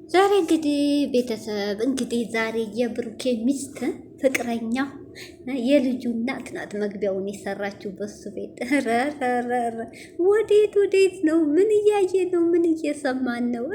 ዛሬ እንግዲህ ቤተሰብ ዛሬ የብሩኬ ሚስት ፍቅረኛ የልጁ እናት ናት መግቢያውን የሰራችው በሱ ቤት። ረረረረ ወዴት ነው? ምን እያየ ነው? ምን እየሰማን ነው?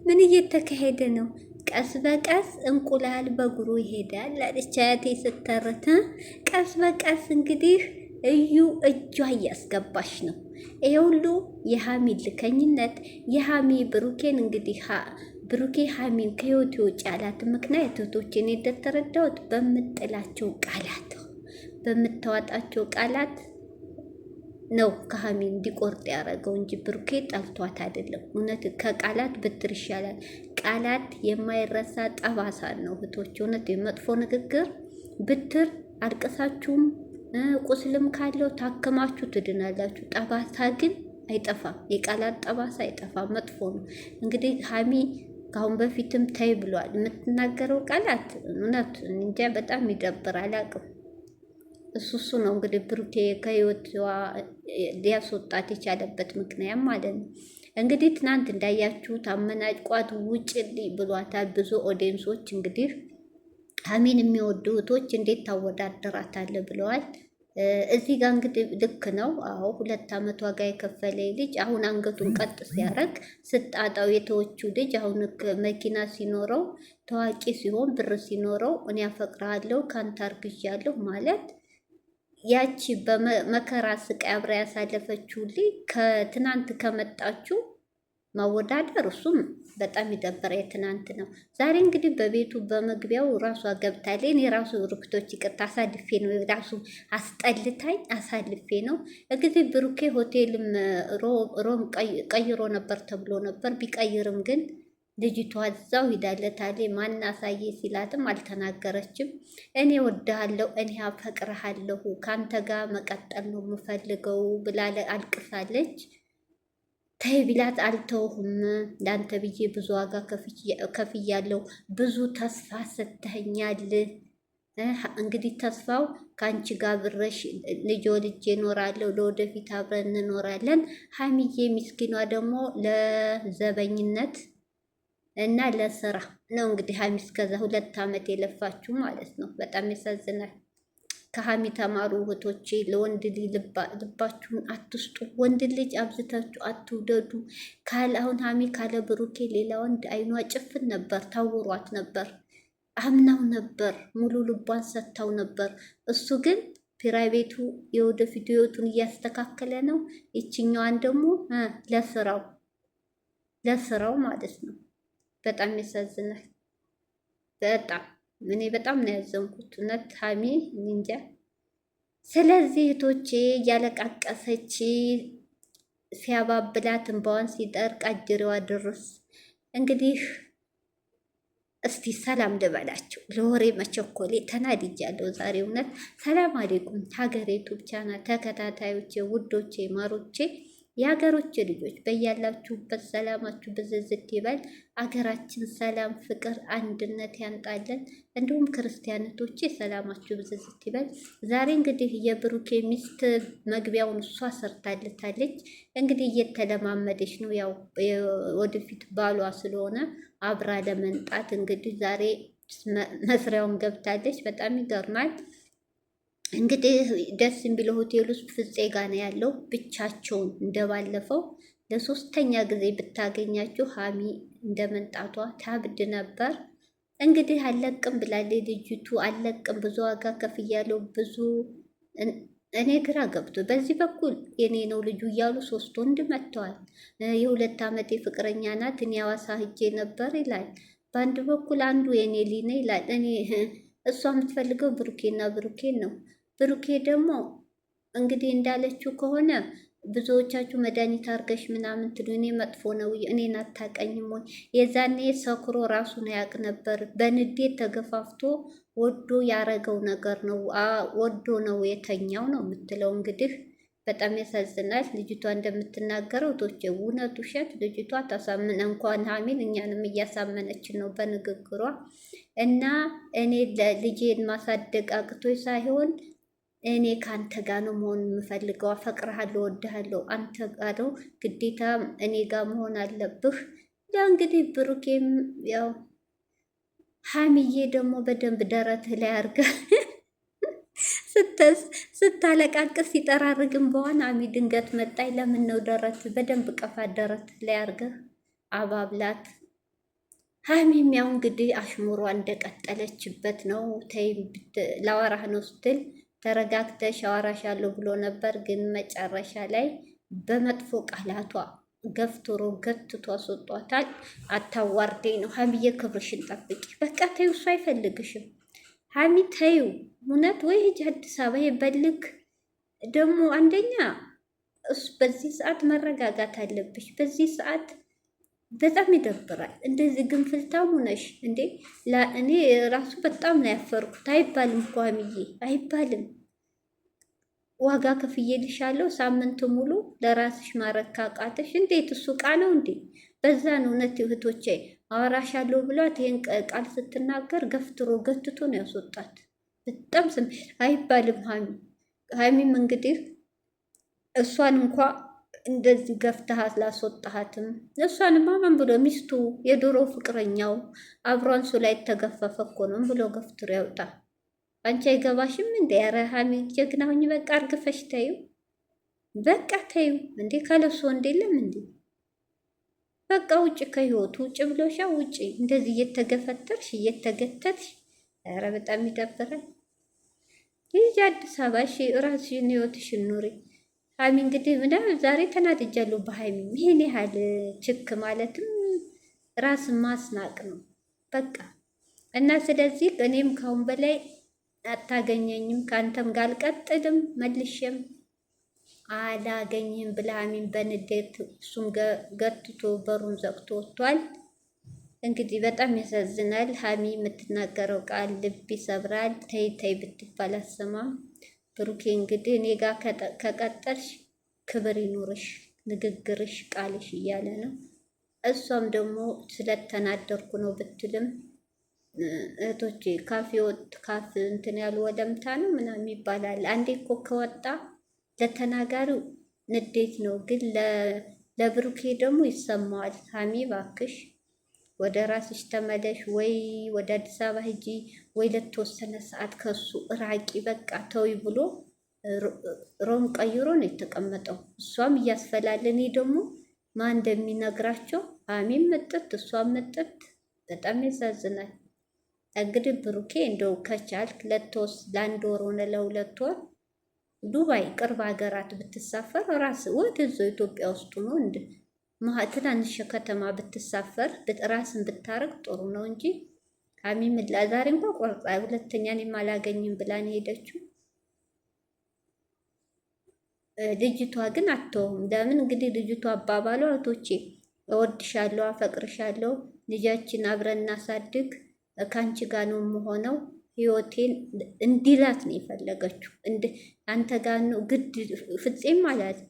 ምን እየተካሄደ ነው? ቀስ በቀስ እንቁላል በእግሩ ይሄዳል አለች አያቴ ስተርት። ቀስ በቀስ እንግዲህ እዩ እጇ እያስገባሽ ነው። ይሄ ሁሉ የሀሚ ልከኝነት የሀሚ ብሩኬን እንግዲህ ብሩኬ ሀሚን ከህይወት ውጭ ያላት ምክንያት እህቶችን እንደተረዳሁት በምጥላቸው ቃላት በምታወጣቸው ቃላት ነው ከሀሚ እንዲቆርጥ ያደረገው እንጂ ብሩኬ ጠልቷት አይደለም። እውነት ከቃላት ብትር ይሻላል። ቃላት የማይረሳ ጠባሳ ነው እህቶች። እውነት የመጥፎ ንግግር ብትር አልቅሳችሁም ቁስልም ካለው ታክማችሁ ትድናላችሁ። ጠባሳ ግን አይጠፋም። የቃላት ጠባሳ አይጠፋም፣ መጥፎ ነው። እንግዲህ ሀሚ ከአሁን በፊትም ተይ ብሏል። የምትናገረው ቃላት እውነት እንጃ በጣም ይደብራል። አላቅም እሱ ነው እንግዲህ ብሩኬ ከህይወቷ ሊያስወጣት የቻለበት ምክንያት ማለት ነው። እንግዲህ ትናንት እንዳያችሁት አመናጭቋት ውጭልኝ ብሏታል። ብዙ ኦዲየንሶች እንግዲህ ሀሚን የሚወዱ እህቶች እንዴት ታወዳደራታለህ ብለዋል። እዚህ ጋር እንግዲህ ልክ ነው። አዎ 2 ዓመት ዋጋ የከፈለ ልጅ አሁን አንገቱን ቀጥ ሲያደርግ ስጣጣው የተወችው ልጅ አሁን መኪና ሲኖረው ታዋቂ ሲሆን ብር ሲኖረው እኔ አፈቅርሃለሁ ካንተ አርግዣለሁ ማለት ያቺ በመከራ ስቃይ አብራ ያሳለፈችው ልጅ ከትናንት ከመጣችው ማወዳደር እሱም በጣም ይደብራ። የትናንት ነው። ዛሬ እንግዲህ በቤቱ በመግቢያው ራሷ ገብታለች። እኔ ራሱ ርክቶች ይቅርታ አሳልፌ ነው ራሱ አስጠልታኝ አሳልፌ ነው። እንግዲህ ብሩኬ ሆቴልም ሮም ቀይሮ ነበር ተብሎ ነበር። ቢቀይርም ግን ልጅቷ እዛው ሂዳለታለች። ማን አሳየ ሲላትም አልተናገረችም። እኔ ወድሃለሁ፣ እኔ አፈቅርሃለሁ፣ ከአንተ ጋር መቀጠል ነው የምፈልገው ብላ አልቅሳለች። ተይ ቢላት አልተውሁም፣ ለአንተ ብዬ ብዙ ዋጋ ከፍያለሁ፣ ብዙ ተስፋ ሰጥተኸኛል። እንግዲህ ተስፋው ከአንቺ ጋር ብረሽ ልጅ ወልጄ እኖራለሁ፣ ለወደፊት አብረን እንኖራለን። ሀሚዬ ምስኪኗ ደግሞ ለዘበኝነት እና ለስራ ነው እንግዲህ ሀሚ እስከዛ 2 ዓመት የለፋችሁ ማለት ነው። በጣም ያሳዝናል። ከሀሚ ተማሩ እህቶቼ። ለወንድ ልጅ ልባችሁን አትስጡ። ወንድ ልጅ አብዝታችሁ አትውደዱ። አሁን ሀሚ ካለ ብሩኬ ሌላ ወንድ አይኗ ጭፍን ነበር፣ ታውሯት ነበር፣ አምናው ነበር፣ ሙሉ ልቧን ሰጥታው ነበር። እሱ ግን ፕራይቬቱ የወደፊት ህይወቱን እያስተካከለ ነው። ይችኛዋን ደግሞ ለስራው ማለት ነው። በጣም ያሳዝናል። እኔ በጣም ነው ያዘንኩት እውነት ሀሚ እንጃ። ስለዚህ እህቶቼ እያለቃቀሰች ሲያባብላት እንባዋን ሲጠርቅ አጅሬዋ ድርስ። እንግዲህ እስቲ ሰላም ልበላቸው። ለወሬ መቸኮሌ ተናድጃለሁ ዛሬ እውነት። ሰላም አሌኩም ሀገሬ ዩቱብ ቻናል ተከታታዮቼ፣ ውዶቼ፣ ማሮቼ፣ የሀገሮች ልጆች በያላችሁበት ሰላማችሁ ብዝዝት ይበል። አገራችን ሰላም፣ ፍቅር፣ አንድነት ያንጣለን። እንዲሁም ክርስቲያኖቶቼ ሰላማችሁ ብዝዝት ይበል። ዛሬ እንግዲህ የብሩኬ ሚስት መግቢያውን እሷ ሰርታለታለች። እንግዲህ እየተለማመደች ነው፣ ያው ወደፊት ባሏ ስለሆነ አብራ ለመንጣት እንግዲህ ዛሬ መስሪያውን ገብታለች። በጣም ይገርማል። እንግዲህ ደስ የሚለው ሆቴል ውስጥ ፍፄ ጋ ነው ያለው። ብቻቸውን እንደባለፈው ለ3ኛ ጊዜ ብታገኛቸው ሀሚ እንደመንጣቷ ታብድ ነበር። እንግዲህ አለቅም ብላለች ልጅቱ። አለቅም ብዙ ዋጋ ከፍያለሁ ብዙ እኔ ግራ ገብቶ በዚህ በኩል የኔ ነው ልጁ እያሉ 3 ወንድ መጥተዋል። የ2 ዓመት ፍቅረኛ ናት፣ እኔ ሐዋሳ ሂጄ ነበር ይላል። በአንድ በኩል አንዱ የኔ ሊነ ይላል። እሷ የምትፈልገው ብሩኬና ብሩኬን ነው። ብሩኬ ደግሞ እንግዲህ እንዳለችው ከሆነ ብዙዎቻችሁ መድኃኒት አርገሽ ምናምን ትሉ፣ እኔ መጥፎ ነው እኔን አታቀኝም ወይ? የዛኔ ሰክሮ ራሱን ያውቅ ነበር። በንዴት ተገፋፍቶ ወዶ ያረገው ነገር ነው። ወዶ ነው የተኛው ነው የምትለው። እንግዲህ በጣም ያሳዝናል። ልጅቷ እንደምትናገረው ቶቼ እውነት ውሸት ልጅቷ ታሳምን። እንኳን ሀሚን እኛንም እያሳመነችን ነው በንግግሯ። እና እኔ ልጄን ማሳደግ አቅቶኝ ሳይሆን እኔ ከአንተ ጋር ነው መሆን የምፈልገው። አፈቅርሃለሁ፣ ወድሃለሁ። አንተ ጋር ነው ግዴታ እኔ ጋር መሆን አለብህ። ያ እንግዲህ ብሩኬም ያው ሀሚዬ ደግሞ በደንብ ደረትህ ላይ አርጋ ስታለቃቅስ ሲጠራርግም በሆነ አሚ ድንገት መጣይ። ለምን ነው ደረት በደንብ ቀፋት ደረት ላይ አርገህ አባብላት። ሀሚም ያው እንግዲህ አሽሙሯ እንደቀጠለችበት ነው። ተይ ላወራህ ነው ስትል ተረጋግተሽ አወራሻለሁ ብሎ ነበር፣ ግን መጨረሻ ላይ በመጥፎ ቃላቷ ገፍትሮ ገትቶ አስወጧታል። አታዋርደኝ ነው ሀሚዬ፣ ክብርሽን ጠብቂ። በቃ ተይው፣ እሱ አይፈልግሽም ሀሚ ተይው። እውነት ወይ ሂጅ አዲስ አበባ። የበልክ ደግሞ አንደኛ እሱ በዚህ ሰዓት መረጋጋት አለብሽ። በዚህ ሰዓት በጣም ይደብራል። እንደዚህ ግንፍልታም ሆነሽ እንዴ! እኔ ራሱ በጣም ነው ያፈርኩት። አይባልም እኮ ሀሚዬ አይባልም። ዋጋ ከፍዬልሻለሁ ሳምንት ሙሉ ለራስሽ ማረግ ካቃተሽ እንዴት እሱ ዕቃ ነው እንዴ? በዛ ነው እውነት እህቶቼ አወራሻለሁ ብሏት ይሄን ቃል ስትናገር ገፍትሮ ገትቶ ነው ያስወጣት። በጣም ስም አይባልም። ሀሚም እንግዲህ እሷን እንኳ እንደዚህ ገፍተሃት ላስወጣሃትም እሷንማ ምን ብሎ ሚስቱ የድሮ ፍቅረኛው አብሯንሱ ላይ ተገፈፈ እኮ ነው ብሎ ገፍትሮ ያውጣ። አንቺ አይገባሽም እንዴ? ኧረ ሀሚ ጀግና ሁኝ። በቃ አርግፈሽ ተዩ፣ በቃ ተዩ እንዴ። ካለሱ ወንድ የለም እንዴ? በቃ ውጭ ከህይወቱ ውጭ ብሎሻ ውጭ። እንደዚህ እየተገፈተርሽ እየተገተትሽ፣ ኧረ በጣም ይደብራል። ይህ አዲስ አበባ እሺ፣ ራስሽን ህይወትሽን ኑሪ። ሀሚ እንግዲህ ምናምን ዛሬ ተናድጃለሁ በሀይሚ። ይሄን ያህል ችክ ማለትም ራስን ማስናቅ ነው በቃ። እና ስለዚህ እኔም ካሁን በላይ አታገኘኝም፣ ከአንተም ጋር አልቀጥልም፣ መልሼም አላገኝም ብላ ሀሚን በንዴት እሱም ገትቶ በሩን ዘግቶ ወጥቷል። እንግዲህ በጣም ያሳዝናል። ሀሚ የምትናገረው ቃል ልብ ይሰብራል። ተይ ተይ ብትባል አሰማም። ብሩኬ እንግዲህ እኔ ጋር ከቀጠልሽ ክብር ይኑርሽ፣ ንግግርሽ፣ ቃልሽ እያለ ነው። እሷም ደግሞ ስለተናደርኩ ነው ብትልም እህቶቼ ካፌ ወጥ ካፍ እንትን ያሉ ወለምታ ነው ምናምን ይባላል። አንዴ እኮ ከወጣ ለተናጋሪው ንዴት ነው፣ ግን ለብሩኬ ደግሞ ይሰማዋል። ሀሚ ባክሽ ወደ ራስሽ ተመለሽ፣ ወይ ወደ አዲስ አበባ ሂጂ፣ ወይ ለተወሰነ ሰዓት ከሱ ራቂ፣ በቃ ተዊ ብሎ ሮም ቀይሮ ነው የተቀመጠው። እሷም እያስፈላል። እኔ ደግሞ ማን እንደሚነግራቸው ሀሚም ምጥት እሷም ምጥት። በጣም ያሳዝናል። እንግዲህ ብሩኬ እንደው ከቻልክ ለአንድ ወር ሆነ ለሁለት ወር ዱባይ ቅርብ ሀገራት ብትሳፈር ራስ ወደዛው ኢትዮጵያ ውስጡ ነው እንደ ትናንሽ ከተማ ብትሳፈር ራስን ብታረግ ጥሩ ነው እንጂ ሀሚ ምላ ዛሬ እንኳ ቆርጣ ሁለተኛ እኔም አላገኝም ብላን ሄደችው። ልጅቷ ግን አትተውም። ለምን እንግዲህ ልጅቷ አባባሏ እህቶቼ እወድሻለሁ፣ አፈቅርሻለሁ፣ ልጃችን አብረን እናሳድግ፣ ከአንቺ ጋር ነው የምሆነው ህይወቴን እንዲላት ነው የፈለገችው። አንተ ጋር ነው ግድ ፍጼም አላት።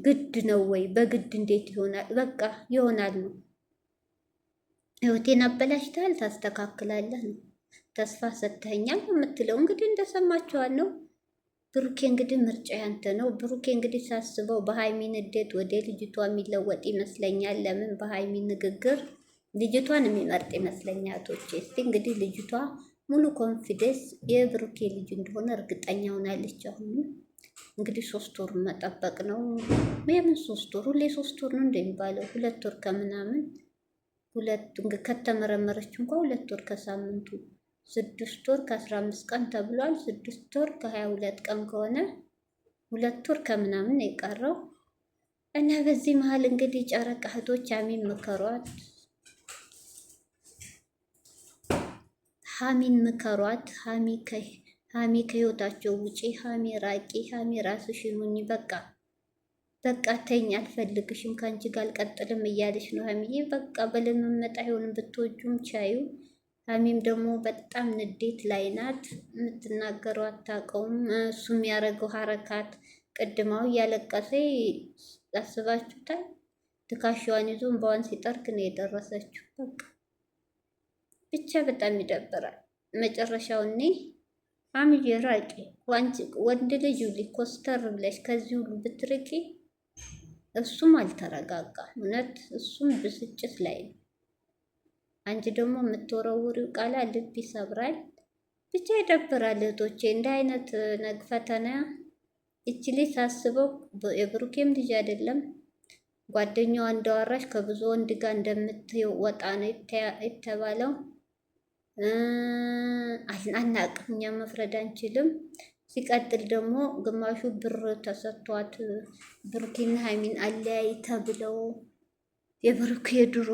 ግድ ነው ወይ? በግድ እንዴት ይሆናል? በቃ ይሆናል ነው። ህይወቴን አበላሽተሃል፣ ታስተካክላለህ ነው። ተስፋ ሰጥተኸኛል የምትለው እንግዲህ እንደሰማችኋል ነው። ብሩኬ እንግዲህ ምርጫ ያንተ ነው። ብሩኬ እንግዲህ ሳስበው በሀይሚ ንዴት ወደ ልጅቷ የሚለወጥ ይመስለኛል። ለምን በሀይሚ ንግግር ልጅቷን የሚመርጥ ይመስለኛል። ቶቼ እስቲ እንግዲህ ልጅቷ ሙሉ ኮንፊደንስ የብሩኬ ልጅ እንደሆነ እርግጠኛ ሆናለች። አሁን እንግዲህ 3 ወር መጠበቅ ነው። የምን 3 ወር? ሁሌ 3 ወር ነው እንደሚባለው 2 ወር ከምናምን ከተመረመረች እንኳ 2 ወር ከሳምንቱ 6 ወር ከ15 ቀን ተብሏል። 6 ወር ከ22 ቀን ከሆነ 2 ወር ከምናምን የቀረው እና በዚህ መሀል እንግዲህ ጨረቃ እህቶች ሀሚን ምከሯት፣ ሀሚን ምከሯት። ሀሚ ከህይወታቸው ውጪ፣ ሀሚ ራቂ፣ ሀሚ ራስሽን ሁኚ፣ በቃ ተኝ፣ አልፈልግሽም፣ ከአንቺ ጋር አልቀጥልም እያለች ነው ሀሚዬ። በቃ በለመመጣ አይሆንም፣ ብትወጁም ቻዩ። ሀሚም ደግሞ በጣም ንዴት ላይ ናት። የምትናገረው አታውቀውም። እሱ የሚያደርገው ሀረካት ቅድማው እያለቀሰ ያስባችሁታል። ትካሻዋን ይዞ እንባዋን ሲጠርግ ነው የደረሰችው። በቃ ብቻ በጣም ይደብራል መጨረሻው። እኔ ሀሚዬ ራቂ፣ ወንድ ልጅ ኮስተር ብለሽ ከዚህ ሁሉ ብትርቂ እሱም አልተረጋጋም። እውነት እሱም ብስጭት ላይ ነው። አንቺ ደግሞ የምትወረውሪው ቃላ ልብ ይሰብራል። ብቻ ይደብራል። እህቶቼ እንደ አይነት ፈተና እች ልጅ ሳስበው የብሩኬም ልጅ አይደለም ጓደኛዋ እንዳወራሽ ከብዙ ወንድ ጋር እንደምትወጣ ነው የተባለው። አናቅም፣ እኛ መፍረድ አንችልም። ሲቀጥል ደግሞ ግማሹ ብር ተሰጥቷት ብሩኬና ሀይሚን አለያይ ተብለው የብሩኬ ድሮ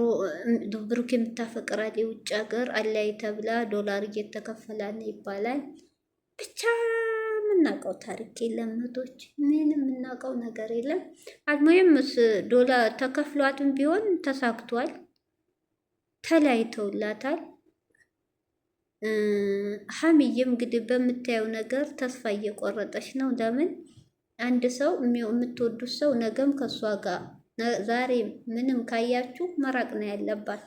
ብሩኬ የምታፈቅራት የውጭ ሀገር አለያይ ተብላ ዶላር እየተከፈላን ይባላል። ብቻ የምናውቀው ታሪክ የለም እህቶች፣ ምንም የምናውቀው ነገር የለም። አልሞየም ዶላር ተከፍሏትም ቢሆን ተሳክቷል፣ ተለያይተውላታል። ሀሚዬም እንግዲህ በምታየው ነገር ተስፋ እየቆረጠች ነው። ለምን አንድ ሰው የምትወዱት ሰው ነገም ከእሷ ጋር ዛሬ ምንም ካያችሁ መራቅ ነው ያለባት።